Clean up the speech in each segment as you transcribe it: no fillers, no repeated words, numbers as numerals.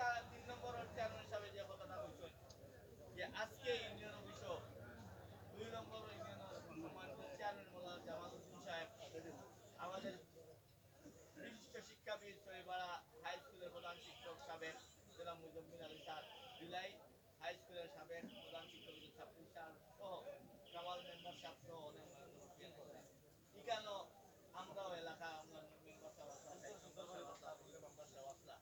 3 নম্বর chairman সাহেব যে কথাটা কইছেন যে আজকে ইউনিয়ন অফিস 2 নম্বর ইউনিয়ন সম্মানিত চেয়ারম্যান মোল্লা জামাল উদ্দিন সাহেব আমাদের বিশিষ্ট শিক্ষাবিদ সহিপাড়া হাই স্কুলের প্রধান শিক্ষক সাবেক জেলা মুজম্মিল আলী স্যার বিলাই হাই স্কুলের সাবেক প্রধান শিক্ষক ছাত্রী স্যার সহ কামাল মেম্বার সাহেব সহ অনেক এখানেও আমরাও এলাকা আমরা মেম্বার সাহেব আসলা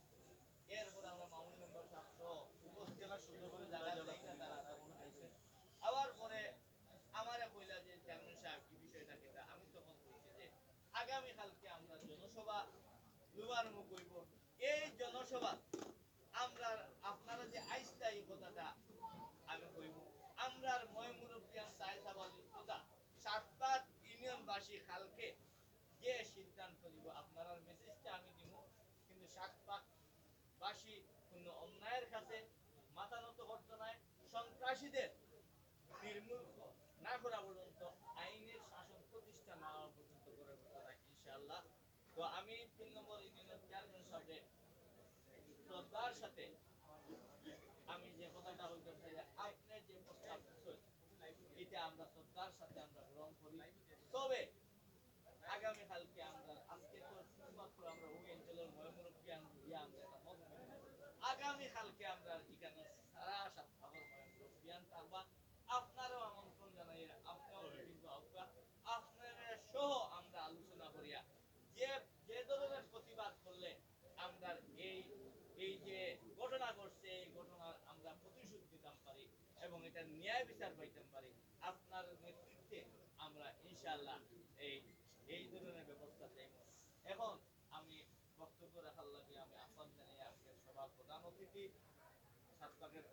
এরপরে আমরা মামুন মেম্বার সাহেব সহ উপজেলা সুন্দর করে জায়গা আবার পরে আমারে কইলা যে চেয়ারম্যান সাহেব কি বিষয়টা কেটা আমি তখন বলছি যে আগামী কালকে আমরা জনসভা দুবার কইব এই জনসভা আমরা আপনারা যে আইসটা এই কথাটা আমি কইব আমরার ময় মুরব্বিয়ান সাহেব সাহেব সাতপাত ইউনিয়নবাসী কালকে যে সিদ্ধান্ত নিব আপনার মেসেজটা আমি দিব কিন্তু সাতপাত বাসী কোন অন্যায়ের কাছে মাথা নত করতে নাই সন্ত্রাসীদের নির্মূল না করা পর্যন্ত আইনের শাসন প্রতিষ্ঠা না হওয়া পর্যন্ত করে না ইনশাআল্লাহ। তো আমি 3 নম্বর ইউনিয়নের চেয়ারম্যান সাহেব শ্রদ্ধার সাথে আমি যে কথাটা বলতে চাই আপনি যে প্রস্তাব দিচ্ছেন এটা আমরা শ্রদ্ধার সাথে আমরা গ্রহণ করি। তবে আগামী কালকে আমরা আজকে তো শুধুমাত্র আমরা ওই অঞ্চলের ময়মুরব্বী আমরা আগামী কালকে আমরা এখানে সারা সপ্তাহ ময়মুরব্বী থাকবা আপনারও আমন্ত্রণ জানাই আপনারাও আপনারা সহ আমরা আলোচনা করিয়া যে যে ধরনের প্রতিবাদ করলে আমরা এই এই যে ঘটনা ঘটছে এই ঘটনার আমরা প্রতিশোধ নিতে পারি এবং এটা ন্যায় বিচার পাইতে পারি আপনার নেতৃত্বে আমরা ইনশাআল্লাহ এই এই ধরনের ব্যবস্থা চাইব। এখন আমি বক্তব্য রাখার লাগে আমি আহ্বান জানিয়ে আজকের সভা প্রধান অতিথি সাতপাকের